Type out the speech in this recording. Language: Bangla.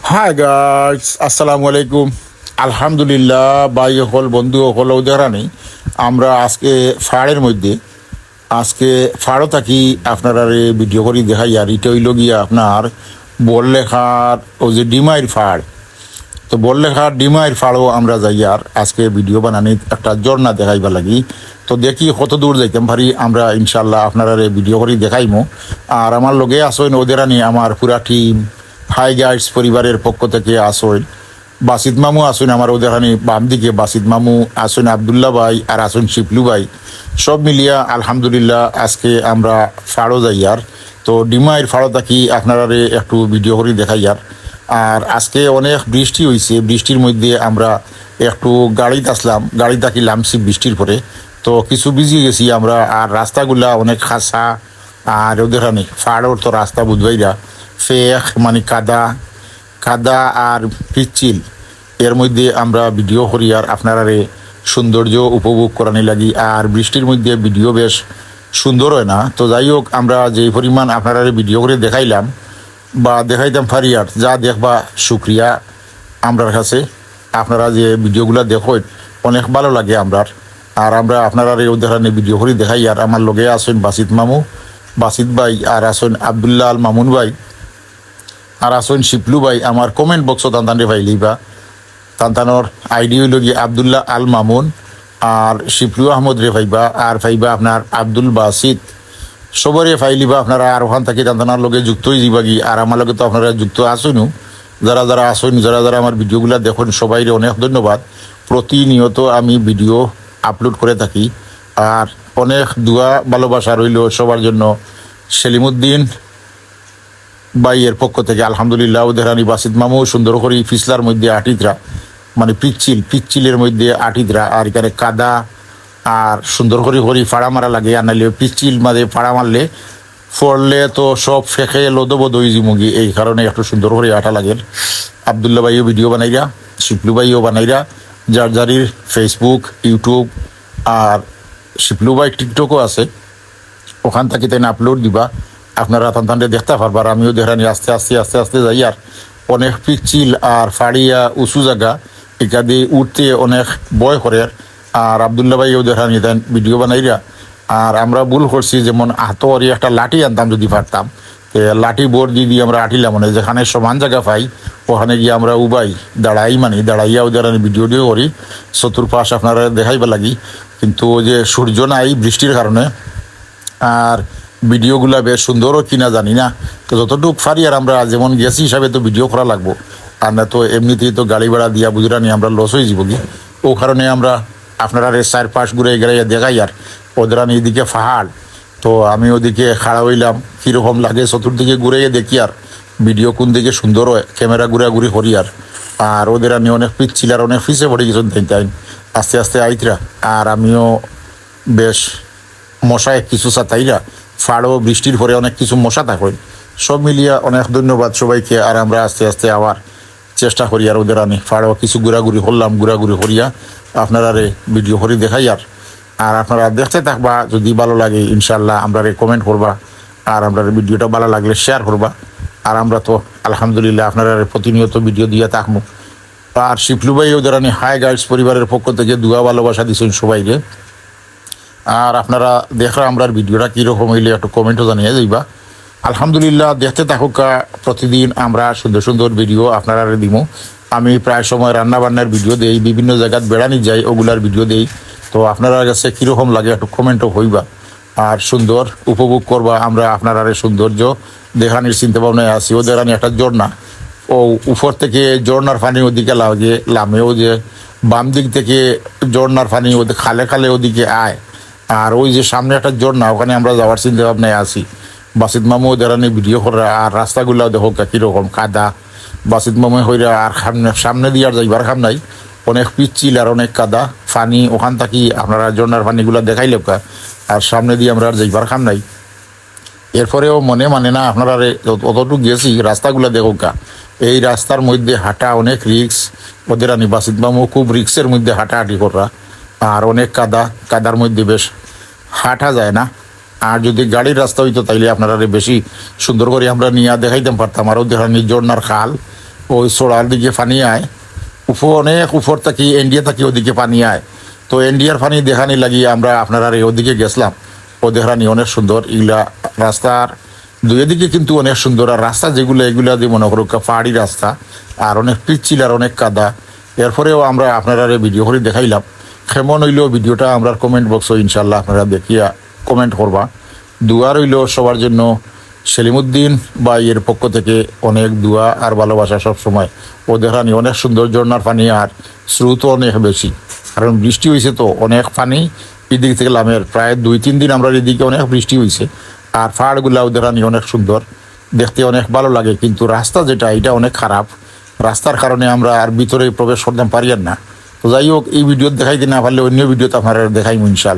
হাই গাইস, আসসালামু আলাইকুম। আলহামদুলিল্লাহ ভাই হল বন্ধু হল উদাহরণে আমরা আজকে ফাড়ের মধ্যে আজকে ফাড়ও থাকি আপনারা ভিডিও করে দেখাই। আর এটা হইল গিয়া আপনার বললেখার ও যে ডিমাইর ফাড়। তো বললেখার ডিমাইর ফাড়ও আমরা যাই আর আজকে ভিডিও বানানি একটা ঝর্ণা দেখাইবা লাগি। তো দেখি কত দূর যাইতাম পারি আমরা ইনশাল্লাহ আপনারা ভিডিও করে দেখাইমো। আর আমার লগে আসেন ওদের আনি আমার পুরা টিম হাই গাইডস পরিবারের পক্ষ থেকে আসেন বাসিদ মামু আসুন আমার ওদেরখানি বাম দিকে বাসিদ মামু আসুন আবদুল্লাহ ভাই আর আসুন শিপলু ভাই। সব মিলিয়া আলহামদুলিল্লাহ আজকে আমরা ফাড়ো যাই আর। তো ডিমাইয়ের ফাড়ো থাকি আপনারা একটু ভিডিও করে দেখাই আর। আর আজকে অনেক বৃষ্টি হয়েছে, বৃষ্টির মধ্যে আমরা একটু গাড়িতে আসলাম, গাড়ি থাকি লামছি বৃষ্টির পরে। তো কিছু ভিজে গেছি আমরা। আর রাস্তাগুলা অনেক খাসা আর ওদেরখানি ফাড়োর তো রাস্তা বুঝবাইরা ফেক মানে কাদা কাদা আর পিচ্ছিল। এর মধ্যে আমরা ভিডিও করি আর আপনারা সৌন্দর্য উপভোগ করানি লাগি। আর বৃষ্টির মধ্যে ভিডিও বেশ সুন্দর হয় না। তো যাই হোক আমরা যে পরিমাণ আপনারা ভিডিও করে দেখাইলাম বা দেখাইতাম পারি আর যা দেখবা শুক্রিয়া আমরার কাছে। আপনারা যে ভিডিওগুলো দেখেন অনেক ভালো লাগে আমরার। আর আমরা আপনারা উদাহরণে ভিডিও করে দেখাই আর আমার লগে আসেন বাসিদ মামু বাসিদ ভাই আর আসেন আবদুল্লাহ আল মামুন ভাই আর আসেন শিপলু ভাই। আমার কমেন্ট বক্সও তান্তানে পাইলিবা তান্তানোর আইডি হইল গিয়ে আবদুল্লাহ আল মামুন আর শিপলু আহমদ রে ভাইবা আর ভাইবা আপনার আব্দুল বাসিদ সবরে ফাইলিবা আপনারা। আর ওখান থেকে তান্তানার লগে যুক্ত হয়ে যাবা গিয়ে। আর আমার লগে তো আপনারা যুক্ত আসেনও, যারা যারা আসেন যারা যারা আমার ভিডিওগুলো দেখেন সবাইরে অনেক ধন্যবাদ। প্রতিনিয়ত আমি ভিডিও আপলোড করে থাকি আর অনেক দোয়া ভালোবাসা রইল সবার জন্য। সেলিমুদ্দিন ভাইয়ের পক্ষ থেকে আলহামদুলিল্লাহ ওদেরানি বাসিদ মামু সুন্দর করে ফিসলার মধ্যে আটিদরা মানে পিচ্ছিলের মধ্যে আটিদরা। আর এখানে কাদা আর সুন্দর করে করি ফাড়া মারা লাগে। আর নাইলে পিচ্ছিল মাঝে ফাড়া মারলে ফড়লে তো সব ফেঁকে লোদবদ হয়ে মুগি, এই কারণে একটু সুন্দর করে আটা লাগে। আবদুল্লাহ ভাইও ভিডিও বানাইরা, শিপলু ভাইও বানাইরা, যার যারির ফেসবুক ইউটিউব আর শিপলু ভাই টিকটকও আছে, ওখান থেকে তাই আপলোড দিবা আপনারা তান্তানটা দেখতে পারবার। আমিও দেখানি আস্তে আস্তে আস্তে আস্তে যাই আর অনেক পিচ্ছিল আর ফাড়িয়া উঁচু জায়গা এখানে উঠতে অনেক ভয় করে। আর আবদুল্লাহ ভাইও দেখানি দেন ভিডিও বানাইরা। আর আমরা ভুল করছি যেমন হাতরি একটা লাঠি আনতাম যদি পারতাম, লাঠি বোর্ড দিয়ে আমরা আটিলাম মানে যেখানে সমান জায়গা পাই ওখানে গিয়ে আমরা উবাই দাঁড়াইয়া ওদের ভিডিও দিয়ে করি চতুর্পাশ আপনারা দেখাইবা লাগি। কিন্তু ওই যে সূর্য নাই বৃষ্টির কারণে আর ভিডিওগুলা বেশ সুন্দরও কিনা জানি না। তো যতটুকু পারি আর আমরা যেমন গেছি হিসাবে তো ভিডিও করা লাগবো। আর না তো এমনিতেই তো গাড়ি ভাড়া দিয়া বুঝরা নিয়ে আমরা লস হয়ে যাব কি। ও কারণে আমরা আপনারা চার পাশ ঘুরে গেড়াইয়া দেখাই আর ওদের এদিকে পাহাড়। তো আমি ওদিকে খাড়া হইলাম কীরকম লাগে চতুর্দিকে ঘুরে দেখি আর ভিডিও কোন দিকে সুন্দর হয় ক্যামেরা ঘুরাঘুরি করি আর। আর ওদের আমি অনেক পিচ্ছিল আর অনেক ফিসে পড়ে গেছেন তাই আস্তে আস্তে আইতরা। আর আমিও বেশ মশায় কিছু সাতাইরা ফাড়ো বৃষ্টির পরে অনেক কিছু মশা থাকে। সব মিলিয়া অনেক ধন্যবাদ সবাইকে। আর আমরা আস্তে আস্তে আবার চেষ্টা করি আর ওদের আনি ফাড়ো কিছু ঘোরাঘুরি করলাম, ঘোরাঘুরি করিয়া আপনারা ভিডিও করে দেখাই আর। আর আপনারা দেখতে থাকবা, যদি ভালো লাগে ইনশাল্লাহ আমরা কমেন্ট করবা আর আমরা ভিডিওটা ভালো লাগলে শেয়ার করবা। আর আমরা তো আলহামদুলিল্লাহ আপনারা প্রতিনিয়ত ভিডিও দিয়ে থাকবো। আর শিপলু ভাই ওদের আনি হাই গাইডস পরিবারের পক্ষ থেকে দুয়া ভালোবাসা দিচ্ছেন সবাইকে। আর আপনারা দেখরা আমরা ভিডিওটা কীরকম হইলে একটু কমেন্টও জানিয়ে যাইবা। আলহামদুলিল্লাহ দেখতে থাকুক প্রতিদিন আমরা সুন্দর সুন্দর ভিডিও আপনারা দিব। আমি প্রায় সময় রান্না বান্নার ভিডিও দেই, বিভিন্ন জায়গাত বেড়ানি যাই ওগুলার ভিডিও দেই। তো আপনারা কাছে কীরকম লাগে একটু কমেন্টও হইবা আর সুন্দর উপভোগ করবা। আমরা আপনারা সৌন্দর্য দেখানির চিন্তা ভাবনায় আছি। ওদের আনি একটা ঝর্ণা ও উপর থেকে ঝর্ণার পানি ওদিকে লাগে লামেও যে বাম দিক থেকে ঝর্ণার পানি ওদের খালে খালে ওদিকে আয়। আর ওই যে সামনে একটা ঝর্ণা ওখানে আমরা যাওয়ার চিন্তা ভাবনায় আছি। বাসিদ মামু দেরানি ভিডিও করা আর রাস্তাগুলো দেখো কীরকম কাদা বাসিদ মামু হইরা। আর সামনে দিয়ে আর যাইবার খাম নাই, অনেক পিচ্ছিল আর অনেক কাদা পানি ওখান থাকি আপনারা ঝর্ণার পানিগুলো দেখাইলে আর সামনে দিয়ে আমরা আর যাইবার খাম নাই। এরপরেও মনে মানে না আপনারা অতটুকু গেছি রাস্তাগুলো দেখো এই রাস্তার মধ্যে হাঁটা অনেক রিক্স। ওদের আনি বাসিদ মামু খুব রিক্সের মধ্যে হাঁটাহাঁটি করা আর অনেক কাদার মধ্যে বেশ হাঁটা যায় না। আর যদি গাড়ির রাস্তা হইতো তাইলে আপনারা বেশি সুন্দর করে আমরা নিয়ে দেখাইতে পারতাম। আরও দেখানি ঝর্ণার খাল ওই সোড়ার দিকে পানি আয়, অনেক উপর থাকি ইন্ডিয়া থাকি ওদিকে পানি আয়। তো ইন্ডিয়ার পানি দেখানি লাগিয়ে আমরা আপনারা ওদিকে গেছিলাম। ও দেখানি অনেক সুন্দর, এগুলা রাস্তার দুই দিকে কিন্তু অনেক সুন্দর। আর রাস্তা যেগুলো এগুলা দিয়ে মনে করো পাহাড়ি রাস্তা, আর অনেক পিচ্ছিল আর অনেক কাদা। এরপরেও আমরা আপনারা ভিডিও করে দেখাইলাম। কেমন হইল ভিডিওটা আমরা কমেন্ট বক্সে ইনশাল্লাহ আপনারা দেখিয়া কমেন্ট করবা। দুয়া রইল সবার জন্য। সেলিমউদ্দিন বা এর পক্ষ থেকে অনেক দুয়া আর ভালোবাসা সব সময়। ও দেখানি অনেক সুন্দর, ঝর্ণার পানি আর স্রোতও অনেক বেশি, কারণ বৃষ্টি হয়েছে তো অনেক পানি এদিক থেকে লামের। প্রায় 2-3 দিন আমরা এদিকে অনেক বৃষ্টি হয়েছে। আর পাহাড়গুলা ও দেখানি অনেক সুন্দর, দেখতে অনেক ভালো লাগে। কিন্তু রাস্তা যেটা এটা অনেক খারাপ, রাস্তার কারণে আমরা আর ভিতরে প্রবেশ করতে পারি না। তো যাই হোক, এই ভিডিও দেখাইতে না পারলে অন্য ভিডিওতে আপনারা দেখাইব ইনশাল্লাহ।